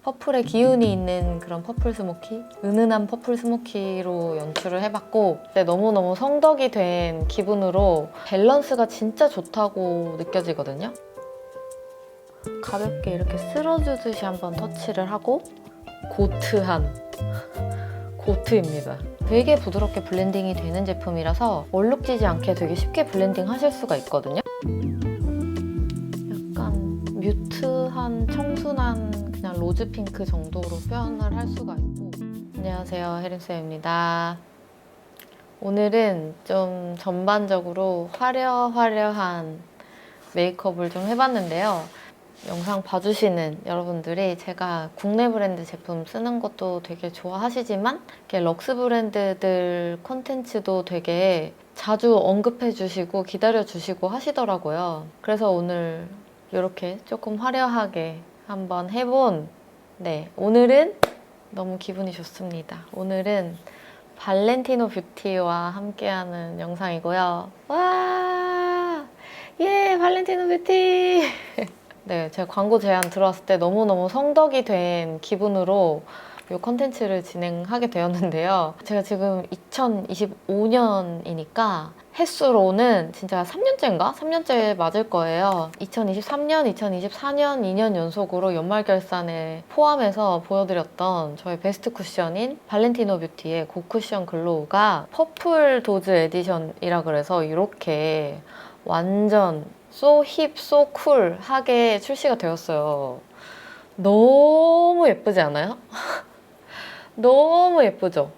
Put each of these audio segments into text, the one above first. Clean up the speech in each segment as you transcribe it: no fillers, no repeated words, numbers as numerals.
퍼플의 기운이 있는 그런 퍼플 스모키? 은은한 퍼플 스모키로 연출을 해봤고 근데 너무너무 성덕이 된 기분으로 밸런스가 진짜 좋다고 느껴지거든요. 가볍게 이렇게 쓸어주듯이 한번 터치를 하고 고트한 고트입니다. 되게 부드럽게 블렌딩이 되는 제품이라서 얼룩지지 않게 되게 쉽게 블렌딩 하실 수가 있거든요. 약간 뮤트한 청순한 그냥 로즈 핑크 정도로 표현을 할 수가 있고. 안녕하세요, 혜림쌤입니다. 오늘은 좀 전반적으로 화려한 메이크업을 좀 해봤는데요. 영상 봐주시는 여러분들이 제가 국내 브랜드 제품 쓰는 것도 되게 좋아하시지만 이렇게 럭스 브랜드들 콘텐츠도 되게 자주 언급해 주시고 기다려 주시고 하시더라고요. 그래서 오늘 이렇게 조금 화려하게 한번 해본 오늘은 너무 기분이 좋습니다. 오늘은 발렌티노 뷰티와 함께하는 영상이고요. 와! 예! 발렌티노 뷰티! 네, 제가 광고 제안 들어왔을 때 너무너무 성덕이 된 기분으로 이 컨텐츠를 진행하게 되었는데요. 제가 지금 2025년이니까 횟수로는 진짜 3년째인가? 3년째 맞을 거예요. 2023년, 2024년 2년 연속으로 연말결산에 포함해서 보여드렸던 저의 베스트 쿠션인 발렌티노 뷰티의 고쿠션 글로우가 퍼플 도즈 에디션이라 그래서 이렇게 완전 so hip, so cool 하게 출시가 되었어요. 너무 예쁘지 않아요? 너무 예쁘죠?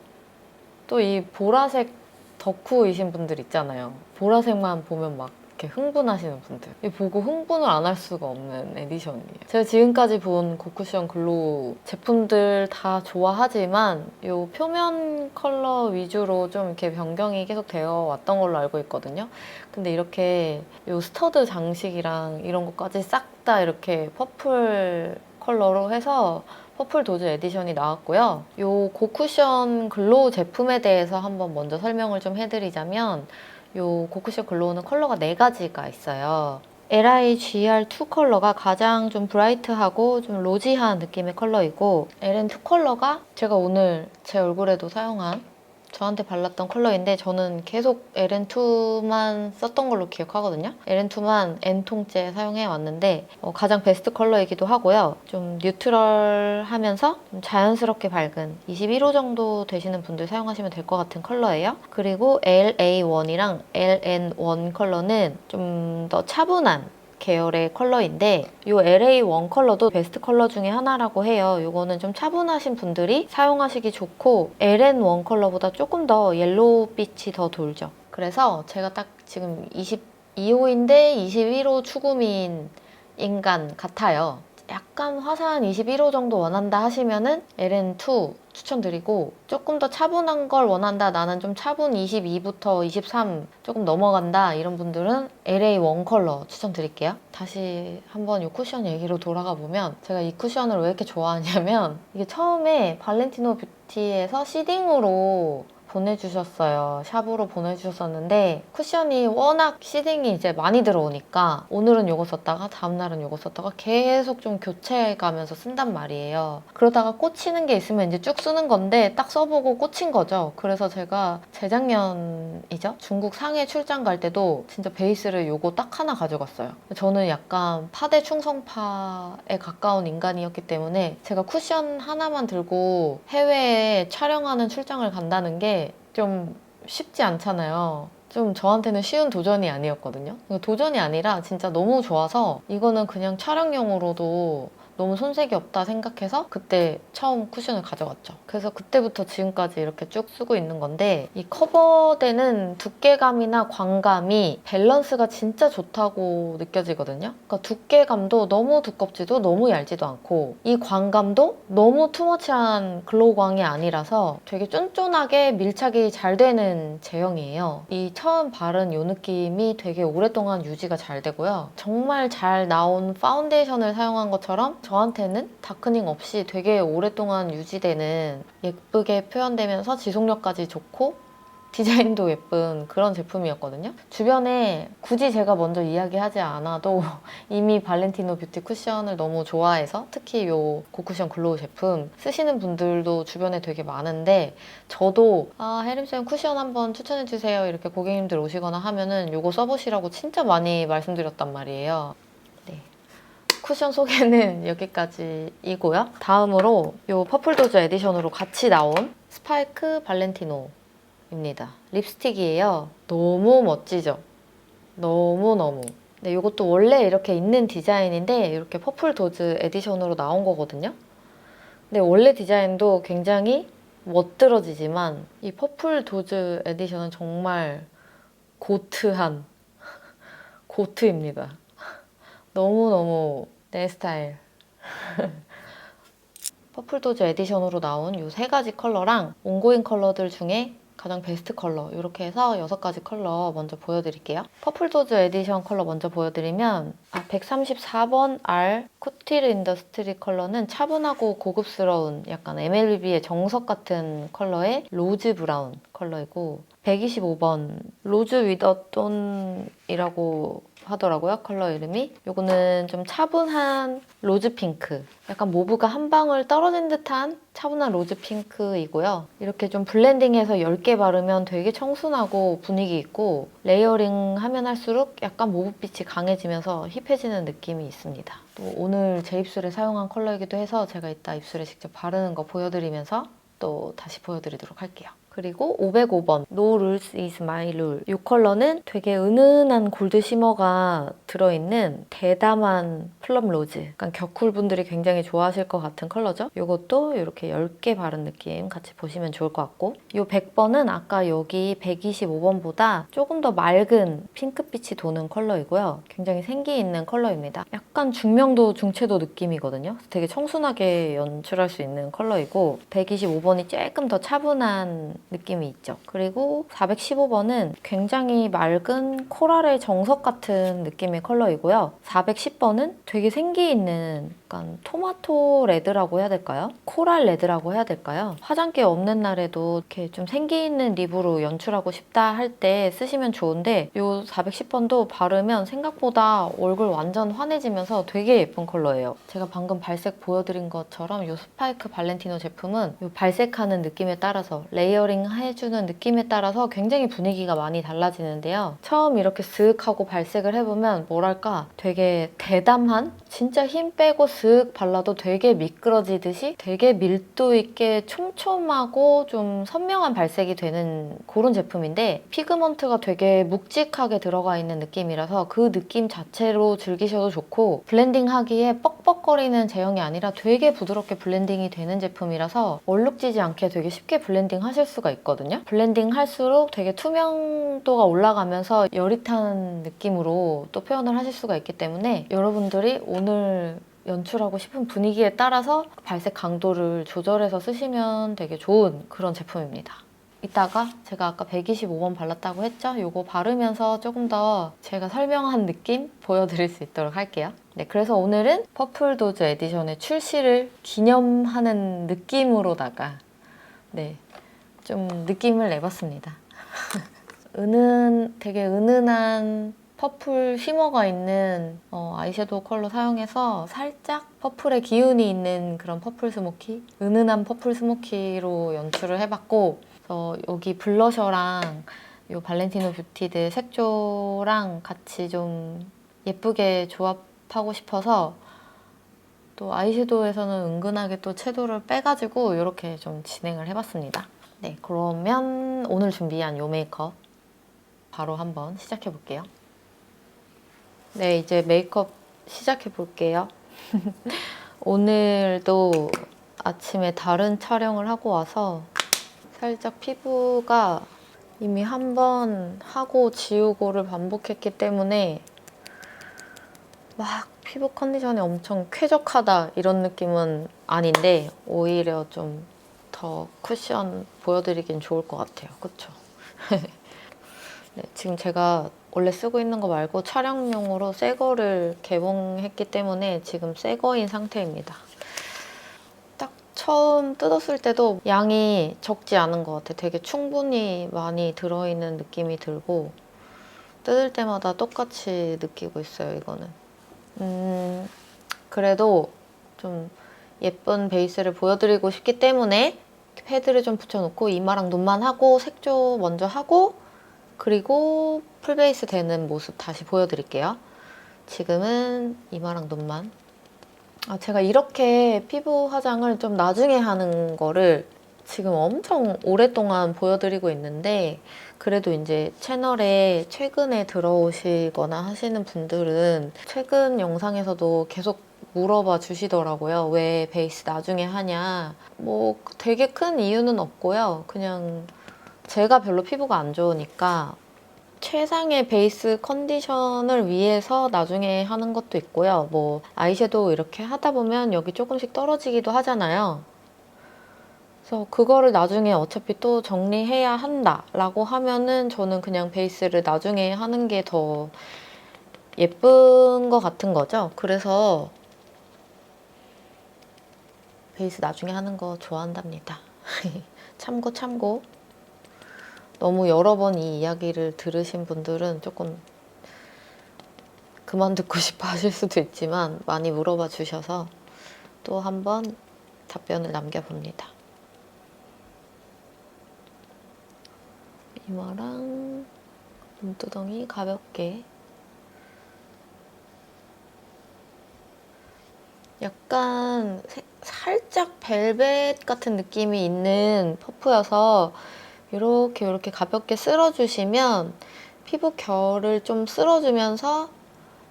또 이 보라색 덕후이신 분들 있잖아요. 보라색만 보면 막 이렇게 흥분하시는 분들. 이 보고 흥분을 안 할 수가 없는 에디션이에요. 제가 지금까지 본 고쿠션 글로우 제품들 다 좋아하지만 이 표면 컬러 위주로 좀 이렇게 변경이 계속 되어 왔던 걸로 알고 있거든요. 근데 이렇게 이 스터드 장식이랑 이런 것까지 싹 다 이렇게 퍼플 컬러로 해서 퍼플 도즈 에디션이 나왔고요. 이 고쿠션 글로우 제품에 대해서 한번 먼저 설명을 좀 해드리자면 이 고쿠션 글로우는 컬러가 4가지가 있어요. LIGR2 컬러가 가장 좀 브라이트하고 좀 로지한 느낌의 컬러이고 LN2 컬러가 제가 오늘 제 얼굴에도 사용한 저한테 발랐던 컬러인데 저는 계속 LN2만 썼던 걸로 기억하거든요. LN2만 N통째 사용해 왔는데 가장 베스트 컬러이기도 하고요. 좀 뉴트럴하면서 좀 자연스럽게 밝은 21호 정도 되시는 분들 사용하시면 될 것 같은 컬러예요. 그리고 LA1이랑 LN1 컬러는 좀 더 차분한 계열의 컬러인데 이 LA1 컬러도 베스트 컬러 중에 하나라고 해요. 이거는 좀 차분하신 분들이 사용하시기 좋고 LN1 컬러보다 조금 더 옐로우빛이 더 돌죠. 그래서 제가 딱 지금 22호인데 21호 추구미인 인간 같아요. 약간 화사한 21호 정도 원한다 하시면은 LN2 추천드리고 조금 더 차분한 걸 원한다 나는 좀 차분 22부터 23 조금 넘어간다 이런 분들은 LA1 컬러 추천드릴게요. 다시 한번 이 쿠션 얘기로 돌아가 보면 제가 이 쿠션을 왜 이렇게 좋아하냐면 이게 처음에 발렌티노 뷰티에서 시딩으로 보내주셨어요. 샵으로 보내주셨었는데 쿠션이 워낙 시딩이 이제 많이 들어오니까 오늘은 이거 썼다가 다음날은 이거 썼다가 계속 좀 교체해가면서 쓴단 말이에요. 그러다가 꽂히는 게 있으면 이제 쭉 쓰는 건데 딱 써보고 꽂힌 거죠. 그래서 제가 재작년이죠? 중국 상해 출장 갈 때도 진짜 베이스를 이거 딱 하나 가져갔어요. 저는 약간 파데 충성파에 가까운 인간이었기 때문에 제가 쿠션 하나만 들고 해외에 촬영하는 출장을 간다는 게 좀 쉽지 않잖아요. 좀 저한테는 쉬운 도전이 아니었거든요. 도전이 아니라 진짜 너무 좋아서 이거는 그냥 촬영용으로도 너무 손색이 없다 생각해서 그때 처음 쿠션을 가져갔죠. 그래서 그때부터 지금까지 이렇게 쭉 쓰고 있는 건데 이 커버되는 두께감이나 광감이 밸런스가 진짜 좋다고 느껴지거든요. 그러니까 두께감도 너무 두껍지도 너무 얇지도 않고 이 광감도 너무 투머치한 글로우 광이 아니라서 되게 쫀쫀하게 밀착이 잘 되는 제형이에요. 이 처음 바른 이 느낌이 되게 오랫동안 유지가 잘 되고요. 정말 잘 나온 파운데이션을 사용한 것처럼 저한테는 다크닝 없이 되게 오랫동안 유지되는 예쁘게 표현되면서 지속력까지 좋고 디자인도 예쁜 그런 제품이었거든요. 주변에 굳이 제가 먼저 이야기하지 않아도 이미 발렌티노 뷰티 쿠션을 너무 좋아해서 특히 이 고쿠션 글로우 제품 쓰시는 분들도 주변에 되게 많은데 저도 혜림쌤 쿠션 한번 추천해주세요 이렇게 고객님들 오시거나 하면은 이거 써보시라고 진짜 많이 말씀드렸단 말이에요. 네. 쿠션 소개는 여기까지이고요. 다음으로 이 퍼플도즈 에디션으로 같이 나온 스파이크 발렌티노 입니다. 립스틱이에요. 너무 멋지죠? 너무너무. 네, 이것도 원래 이렇게 있는 디자인인데 이렇게 퍼플 도즈 에디션으로 나온 거거든요. 근데 원래 디자인도 굉장히 멋들어지지만 이 퍼플 도즈 에디션은 정말 고트한 고트입니다. 너무너무 내 스타일. 퍼플 도즈 에디션으로 나온 이 세 가지 컬러랑 온고잉 컬러들 중에 가장 베스트 컬러 이렇게 해서 6가지 컬러 먼저 보여드릴게요. 퍼플 도즈 에디션 컬러 먼저 보여드리면 134번 R 쿠틸 인더스트리 컬러는 차분하고 고급스러운 약간 MLB의 정석 같은 컬러의 로즈 브라운 컬러이고 125번 로즈 위더 톤이라고 하더라고요. 컬러 이름이. 요거는 좀 차분한 로즈 핑크. 약간 모브가 한 방울 떨어진 듯한 차분한 로즈 핑크이고요. 이렇게 좀 블렌딩해서 10개 바르면 되게 청순하고 분위기 있고 레이어링 하면 할수록 약간 모브빛이 강해지면서 힙해지는 느낌이 있습니다. 또 오늘 제 입술에 사용한 컬러이기도 해서 제가 이따 입술에 직접 바르는 거 보여드리면서 또 다시 보여드리도록 할게요. 그리고 505번 No Rules is My Rule. 이 컬러는 되게 은은한 골드 시머가 들어있는 대담한 플럼 로즈. 약간 겨쿨분들이 굉장히 좋아하실 것 같은 컬러죠. 이것도 이렇게 10개 바른 느낌 같이 보시면 좋을 것 같고 이 100번은 아까 여기 125번보다 조금 더 맑은 핑크빛이 도는 컬러이고요. 굉장히 생기 있는 컬러입니다. 약간 중명도 중채도 느낌이거든요. 되게 청순하게 연출할 수 있는 컬러이고 125번이 조금 더 차분한 느낌이 있죠. 그리고 415번은 굉장히 맑은 코랄의 정석 같은 느낌의 컬러이고요. 410번은 되게 생기 있는 약간 토마토 레드라고 해야 될까요? 코랄 레드라고 해야 될까요? 화장기 없는 날에도 이렇게 좀 생기 있는 립으로 연출하고 싶다 할 때 쓰시면 좋은데 이 410번도 바르면 생각보다 얼굴 완전 환해지면서 되게 예쁜 컬러예요. 제가 방금 발색 보여드린 것처럼 이 스파이크 발렌티노 제품은 이 발색하는 느낌에 따라서 레이어링 해주는 느낌에 따라서 굉장히 분위기가 많이 달라지는데요. 처음 이렇게 슥 하고 발색을 해보면 뭐랄까 되게 대담한 진짜 힘 빼고 슥 발라도 되게 미끄러지듯이 되게 밀도 있게 촘촘하고 좀 선명한 발색이 되는 그런 제품인데 피그먼트가 되게 묵직하게 들어가 있는 느낌이라서 그 느낌 자체로 즐기셔도 좋고 블렌딩하기에 뻑뻑거리는 제형이 아니라 되게 부드럽게 블렌딩이 되는 제품이라서 얼룩지지 않게 되게 쉽게 블렌딩 하실 수가 있거든요. 블렌딩 할수록 되게 투명도가 올라가면서 여릿한 느낌으로 또 표현을 하실 수가 있기 때문에 여러분들이 오늘 연출하고 싶은 분위기에 따라서 발색 강도를 조절해서 쓰시면 되게 좋은 그런 제품입니다. 이따가 제가 아까 125번 발랐다고 했죠? 이거 바르면서 조금 더 제가 설명한 느낌 보여드릴 수 있도록 할게요. 네, 그래서 오늘은 퍼플 도즈 에디션의 출시를 기념하는 느낌으로다가 네, 좀 느낌을 내봤습니다. 되게 은은한 퍼플 쉬머가 있는 아이섀도우 컬러 사용해서 살짝 퍼플의 기운이 있는 그런 퍼플 스모키? 은은한 퍼플 스모키로 연출을 해봤고 여기 블러셔랑 이 발렌티노 뷰티드 색조랑 같이 좀 예쁘게 조합하고 싶어서 또 아이섀도우에서는 은근하게 또 채도를 빼가지고 이렇게 좀 진행을 해봤습니다. 네, 그러면 오늘 준비한 이 메이크업 바로 한번 시작해 볼게요. 네, 이제 메이크업 시작해 볼게요. 오늘도 아침에 다른 촬영을 하고 와서 살짝 피부가 이미 한 번 하고 지우고를 반복했기 때문에 막 피부 컨디션이 엄청 쾌적하다 이런 느낌은 아닌데 오히려 좀 더 쿠션 보여드리긴 좋을 것 같아요. 그쵸? 네, 지금 제가 원래 쓰고 있는 거 말고 촬영용으로 새 거를 개봉했기 때문에 지금 새 거인 상태입니다. 딱 처음 뜯었을 때도 양이 적지 않은 것 같아. 되게 충분히 많이 들어있는 느낌이 들고 뜯을 때마다 똑같이 느끼고 있어요, 이거는. 그래도 좀 예쁜 베이스를 보여드리고 싶기 때문에 패드를 좀 붙여놓고 이마랑 눈만 하고 색조 먼저 하고 그리고 풀베이스 되는 모습 다시 보여드릴게요. 지금은 이마랑 눈만. 제가 이렇게 피부 화장을 좀 나중에 하는 거를 지금 엄청 오랫동안 보여드리고 있는데 그래도 이제 채널에 최근에 들어오시거나 하시는 분들은 최근 영상에서도 계속 물어봐 주시더라고요. 왜 베이스 나중에 하냐. 뭐 되게 큰 이유는 없고요. 그냥 제가 별로 피부가 안 좋으니까 최상의 베이스 컨디션을 위해서 나중에 하는 것도 있고요. 뭐 아이섀도우 이렇게 하다 보면 여기 조금씩 떨어지기도 하잖아요. 그래서 그거를 나중에 어차피 또 정리해야 한다라고 하면은 저는 그냥 베이스를 나중에 하는 게 더 예쁜 것 같은 거죠. 그래서 베이스 나중에 하는 거 좋아한답니다. 참고 참고. 너무 여러 번 이 이야기를 들으신 분들은 조금 그만 듣고 싶어 하실 수도 있지만 많이 물어봐 주셔서 또 한번 답변을 남겨봅니다. 이마랑 눈두덩이 가볍게 약간 살짝 벨벳 같은 느낌이 있는 퍼프여서 이렇게 가볍게 쓸어주시면 피부 결을 좀 쓸어주면서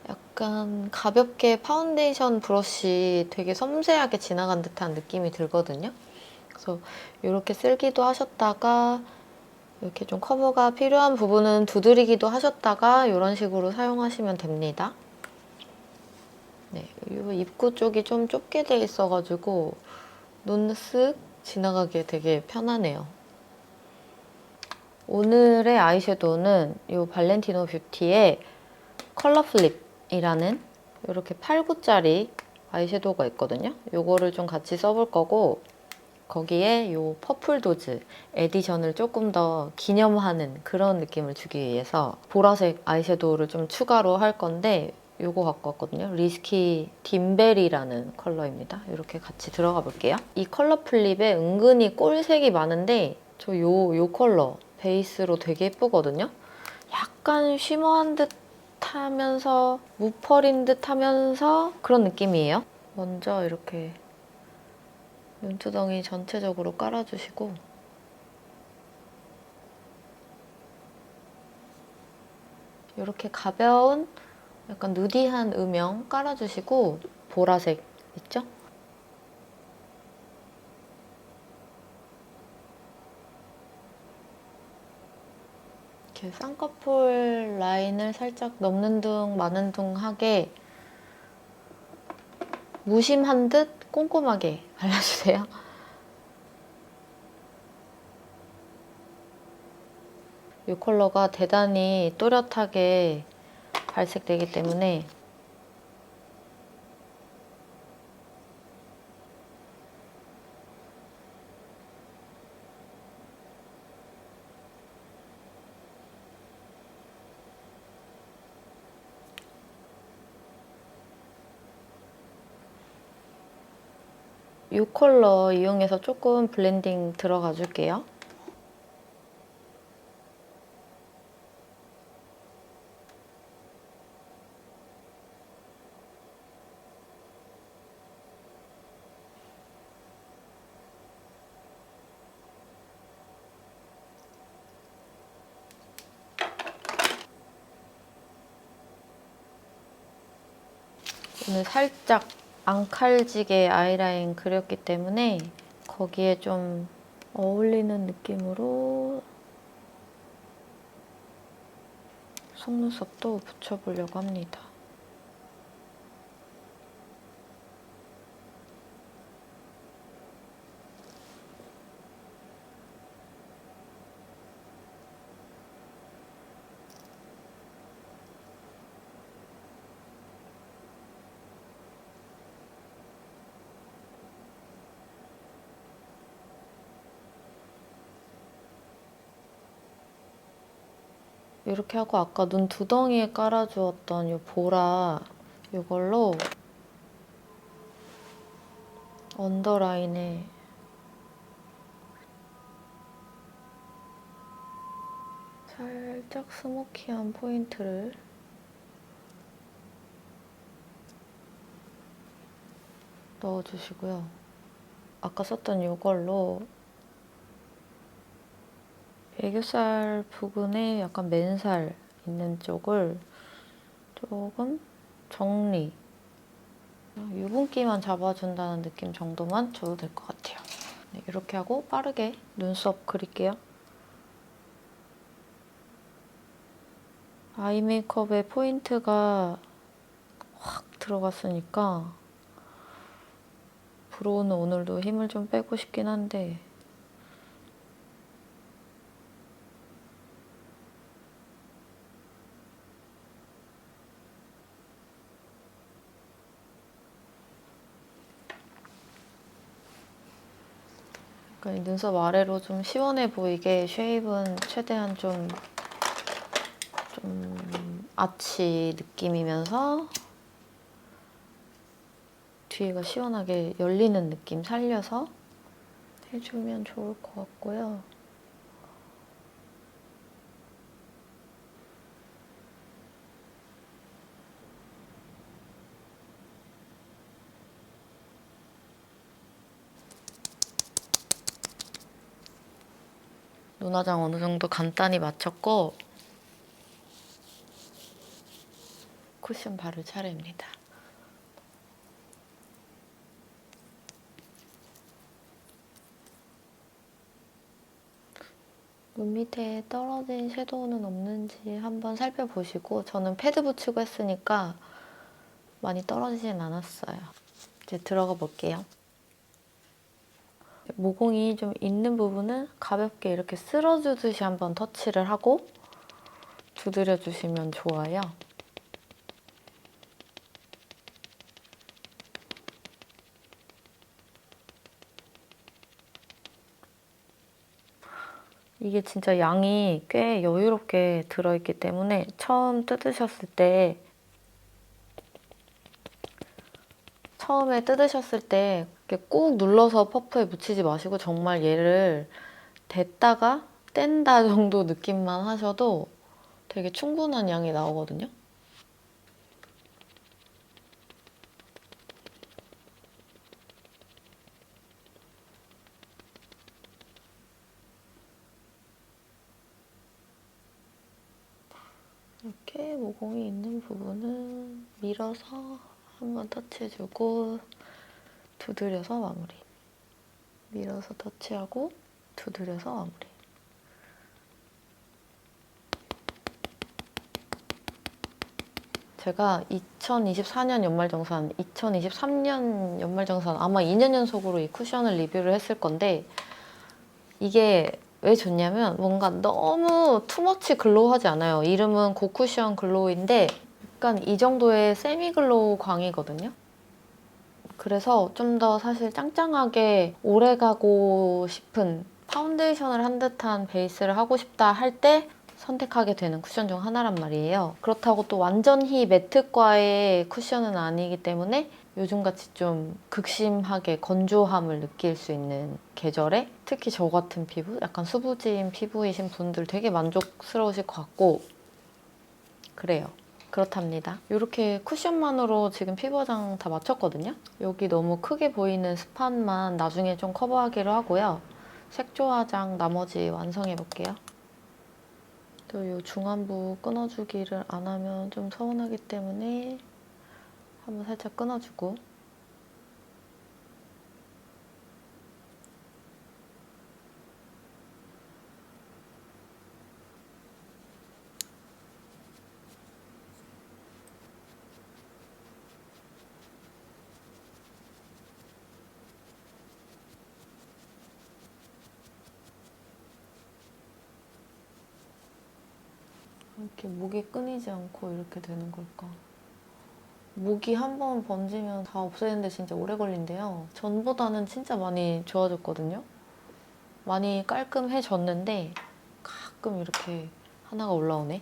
약간 가볍게 파운데이션 브러쉬 되게 섬세하게 지나간 듯한 느낌이 들거든요. 그래서 이렇게 쓸기도 하셨다가 이렇게 좀 커버가 필요한 부분은 두드리기도 하셨다가 이런 식으로 사용하시면 됩니다. 네, 이 입구 쪽이 좀 좁게 돼 있어가지고 눈 쓱 지나가기에 되게 편하네요. 오늘의 아이섀도우는 이 발렌티노 뷰티의 컬러 플립이라는 이렇게 8구짜리 아이섀도우가 있거든요. 이거를 좀 같이 써볼 거고 거기에 이 퍼플 도즈 에디션을 조금 더 기념하는 그런 느낌을 주기 위해서 보라색 아이섀도우를 좀 추가로 할 건데 이거 갖고 왔거든요. 리스키 딘베리라는 컬러입니다. 이렇게 같이 들어가 볼게요. 이 컬러 플립에 은근히 꼴색이 많은데 저 요 컬러 베이스로 되게 예쁘거든요. 약간 쉬머한 듯 하면서 무펄인 듯 하면서 그런 느낌이에요. 먼저 이렇게 눈두덩이 전체적으로 깔아주시고 이렇게 가벼운 약간 누디한 음영 깔아주시고 보라색 있죠? 이렇게 쌍꺼풀 라인을 살짝 넘는 둥 마는 둥 하게 무심한 듯 꼼꼼하게 발라주세요. 이 컬러가 대단히 또렷하게 발색되기 때문에 이 컬러 이용해서 조금 블렌딩 들어가 줄게요. 오늘 살짝 앙칼지게 아이라인 그렸기 때문에 거기에 좀 어울리는 느낌으로 속눈썹도 붙여보려고 합니다. 이렇게 하고 아까 눈 두덩이에 깔아주었던 이 보라 이걸로 언더라인에 살짝 스모키한 포인트를 넣어주시고요. 아까 썼던 이걸로 애교살 부분에 약간 맨살 있는 쪽을 조금 정리, 유분기만 잡아준다는 느낌 정도만 줘도 될 것 같아요. 네, 이렇게 하고 빠르게 눈썹 그릴게요. 아이 메이크업에 포인트가 확 들어갔으니까 브로우는 오늘도 힘을 좀 빼고 싶긴 한데 약간 이 눈썹 아래로 좀 시원해 보이게 쉐입은 최대한 좀 아치 느낌이면서 뒤에가 시원하게 열리는 느낌 살려서 해주면 좋을 것 같고요. 눈화장 어느 정도 간단히 마쳤고 쿠션 바를 차례입니다. 눈 밑에 떨어진 섀도우는 없는지 한번 살펴보시고 저는 패드 붙이고 했으니까 많이 떨어지진 않았어요. 이제 들어가 볼게요. 모공이 좀 있는 부분은 가볍게 이렇게 쓸어주듯이 한번 터치를 하고 두드려주시면 좋아요. 이게 진짜 양이 꽤 여유롭게 들어있기 때문에 처음 뜯으셨을 때 처음에 뜯으셨을 때 이렇게 꾹 눌러서 퍼프에 묻히지 마시고 정말 얘를 댔다가 뗀다 정도 느낌만 하셔도 되게 충분한 양이 나오거든요. 이렇게 모공이 있는 부분은 밀어서 한번 터치해주고 두드려서 마무리. 밀어서 터치하고 두드려서 마무리. 제가 2024년 연말정산, 2023년 연말정산 아마 2년 연속으로 이 쿠션을 리뷰를 했을 건데 이게 왜 좋냐면 뭔가 너무 투머치 글로우하지 않아요. 이름은 고쿠션 글로우인데 약간 이 정도의 세미 글로우 광이거든요. 그래서 좀 더 사실 짱짱하게 오래가고 싶은 파운데이션을 한 듯한 베이스를 하고 싶다 할 때 선택하게 되는 쿠션 중 하나란 말이에요. 그렇다고 또 완전히 매트과의 쿠션은 아니기 때문에 요즘같이 좀 극심하게 건조함을 느낄 수 있는 계절에 특히 저 같은 피부, 약간 수부진 피부이신 분들 되게 만족스러우실 것 같고 그래요. 그렇답니다. 이렇게 쿠션만으로 지금 피부 화장 다 마쳤거든요. 여기 너무 크게 보이는 스팟만 나중에 좀 커버하기로 하고요. 색조 화장 나머지 완성해볼게요. 또 이 중안부 끊어주기를 안 하면 좀 서운하기 때문에 한번 살짝 끊어주고 이렇게 목이 끊이지 않고 이렇게 되는 걸까? 목이 한 번 번지면 다 없어지는데 진짜 오래 걸린대요. 전보다는 진짜 많이 좋아졌거든요. 많이 깔끔해졌는데 가끔 이렇게 하나가 올라오네.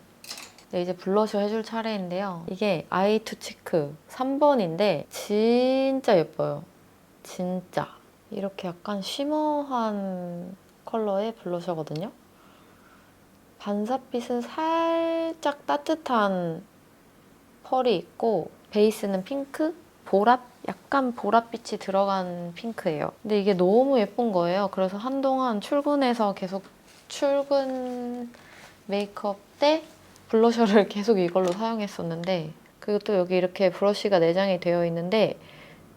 네, 이제 블러셔 해줄 차례인데요. 이게 아이 투 치크 3번인데 진짜 예뻐요. 진짜. 이렇게 약간 쉬머한 컬러의 블러셔거든요. 반사빛은 살짝 따뜻한 펄이 있고 베이스는 핑크? 보랏? 약간 보랏빛이 들어간 핑크예요. 근데 이게 너무 예쁜 거예요. 그래서 한동안 출근해서 계속 출근 메이크업 때 블러셔를 계속 이걸로 사용했었는데, 그리고 또 여기 이렇게 브러쉬가 내장이 되어 있는데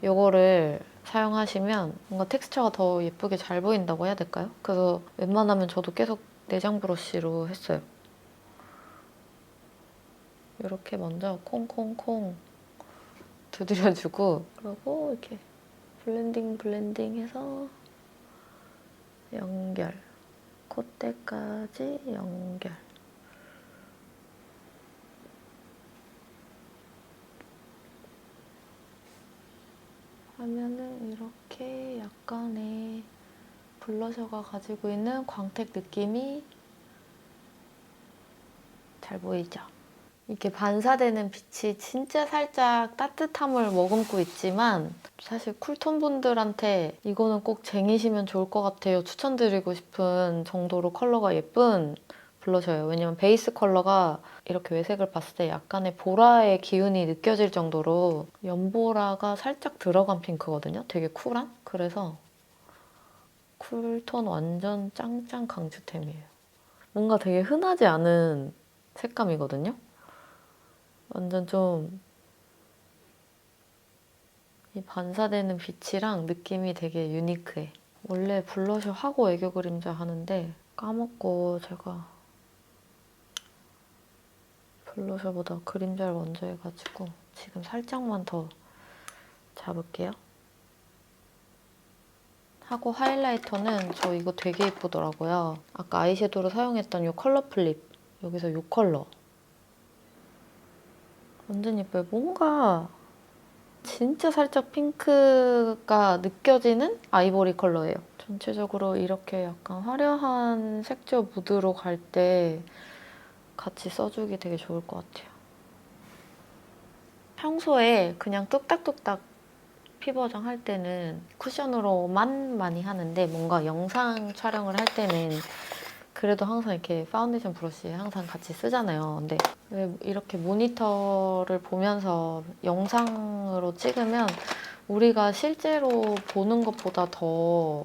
이거를 사용하시면 뭔가 텍스처가 더 예쁘게 잘 보인다고 해야 될까요? 그래서 웬만하면 저도 계속 내장 브러쉬로 했어요. 이렇게 먼저 콩콩콩 두드려주고, 그리고 이렇게 블렌딩 해서 연결, 콧대까지 연결. 하면은 이렇게 약간의 블러셔가 가지고 있는 광택 느낌이 잘 보이죠? 이렇게 반사되는 빛이 진짜 살짝 따뜻함을 머금고 있지만 사실 쿨톤 분들한테 이거는 꼭 쟁이시면 좋을 것 같아요. 추천드리고 싶은 정도로 컬러가 예쁜 블러셔예요. 왜냐면 베이스 컬러가 이렇게 외색을 봤을 때 약간의 보라의 기운이 느껴질 정도로 연보라가 살짝 들어간 핑크거든요. 되게 쿨한? 그래서 쿨톤 완전 짱짱 강추템이에요. 뭔가 되게 흔하지 않은 색감이거든요. 완전 좀 이 반사되는 빛이랑 느낌이 되게 유니크해. 원래 블러셔 하고 애교 그림자 하는데 까먹고 제가 블러셔보다 그림자를 먼저 해가지고 지금 살짝만 더 잡을게요. 하고 하이라이터는 저 이거 되게 예쁘더라고요. 아까 아이섀도우로 사용했던 이 컬러 플립, 여기서 이 컬러 완전 예뻐요. 뭔가 진짜 살짝 핑크가 느껴지는 아이보리 컬러예요. 전체적으로 이렇게 약간 화려한 색조 무드로 갈 때 같이 써주기 되게 좋을 것 같아요. 평소에 그냥 뚝딱뚝딱 피부화장 할 때는 쿠션으로만 많이 하는데 뭔가 영상 촬영을 할 때는 그래도 항상 이렇게 파운데이션 브러쉬 항상 같이 쓰잖아요. 근데 왜 이렇게 모니터를 보면서 영상으로 찍으면 우리가 실제로 보는 것보다 더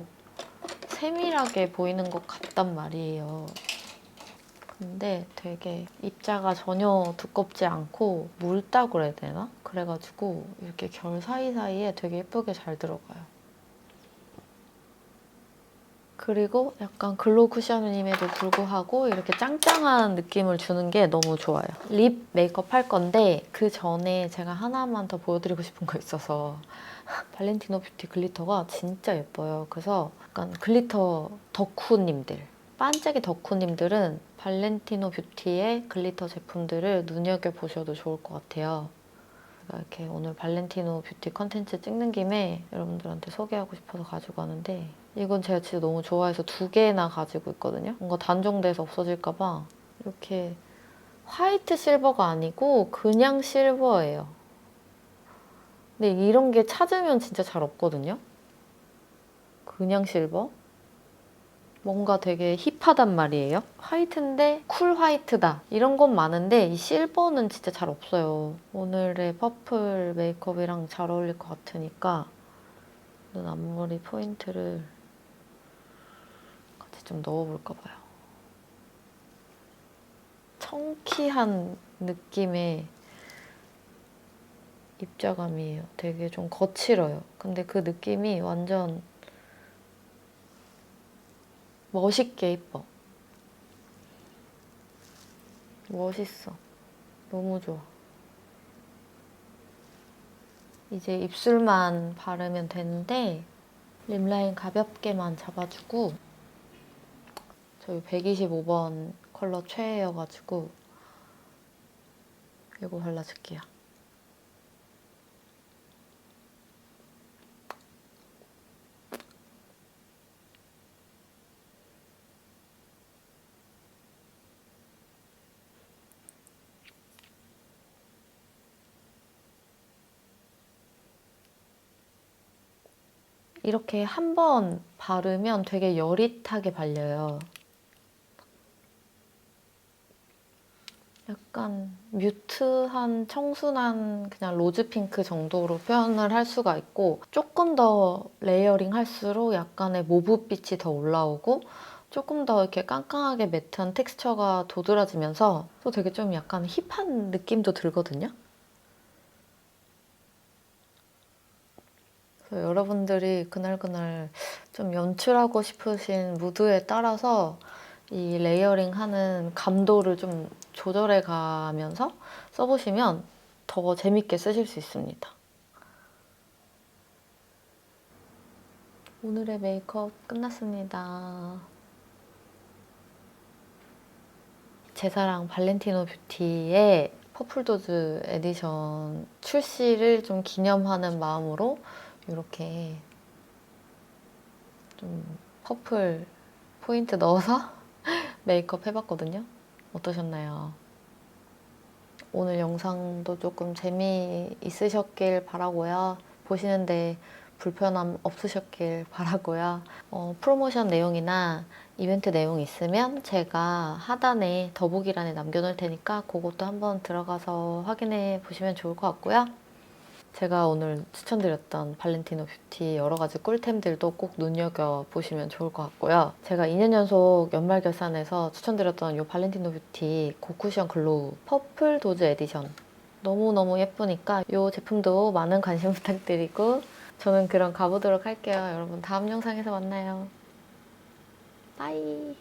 세밀하게 보이는 것 같단 말이에요. 근데 되게 입자가 전혀 두껍지 않고 묽다고 그래야 되나? 그래가지고 이렇게 결 사이사이에 되게 예쁘게 잘 들어가요. 그리고 약간 글로우 쿠션임에도 불구하고 이렇게 짱짱한 느낌을 주는 게 너무 좋아요. 립 메이크업 할 건데 그 전에 제가 하나만 더 보여드리고 싶은 거 있어서 발렌티노 뷰티 글리터가 진짜 예뻐요. 그래서 약간 글리터 덕후님들, 반짝이 덕후님들은 발렌티노 뷰티의 글리터 제품들을 눈여겨보셔도 좋을 것 같아요. 제가 이렇게 오늘 발렌티노 뷰티 컨텐츠 찍는 김에 여러분들한테 소개하고 싶어서 가지고 왔는데 이건 제가 진짜 너무 좋아해서 2개나 가지고 있거든요. 뭔가 단종돼서 없어질까 봐. 이렇게 화이트 실버가 아니고 그냥 실버예요. 근데 이런 게 찾으면 진짜 잘 없거든요. 그냥 실버? 뭔가 되게 힙하단 말이에요. 화이트인데 쿨 화이트다. 이런 건 많은데 이 실버는 진짜 잘 없어요. 오늘의 퍼플 메이크업이랑 잘 어울릴 것 같으니까 눈 앞머리 포인트를 같이 좀 넣어볼까 봐요. 청키한 느낌의 입자감이에요. 되게 좀 거칠어요. 근데 그 느낌이 완전 멋있게 예뻐. 멋있어. 너무 좋아. 이제 입술만 바르면 되는데 립 라인 가볍게만 잡아주고 저희 125번 컬러 최애여가지고 이거 발라줄게요. 이렇게 한 번 바르면 되게 여릿하게 발려요. 약간 뮤트한 청순한 그냥 로즈 핑크 정도로 표현을 할 수가 있고, 조금 더 레이어링 할수록 약간의 모브빛이 더 올라오고 조금 더 이렇게 깡깡하게 매트한 텍스처가 도드라지면서 또 되게 좀 약간 힙한 느낌도 들거든요. 그래서 여러분들이 그날그날 좀 연출하고 싶으신 무드에 따라서 이 레이어링 하는 감도를 좀 조절해 가면서 써보시면 더 재밌게 쓰실 수 있습니다. 오늘의 메이크업 끝났습니다. 제사랑 발렌티노 뷰티의 퍼플도즈 에디션 출시를 좀 기념하는 마음으로 이렇게 좀 퍼플 포인트 넣어서 메이크업 해봤거든요. 어떠셨나요? 오늘 영상도 조금 재미있으셨길 바라고요. 보시는데 불편함 없으셨길 바라고요. 프로모션 내용이나 이벤트 내용 있으면 제가 하단에 더보기란에 남겨놓을 테니까 그것도 한번 들어가서 확인해 보시면 좋을 것 같고요. 제가 오늘 추천드렸던 발렌티노 뷰티 여러 가지 꿀템들도 꼭 눈여겨보시면 좋을 것 같고요. 제가 2년 연속 연말 결산에서 추천드렸던 이 발렌티노 뷰티 고쿠션 글로우 퍼플 도즈 에디션 너무너무 예쁘니까 이 제품도 많은 관심 부탁드리고 저는 그럼 가보도록 할게요. 여러분 다음 영상에서 만나요. 빠이.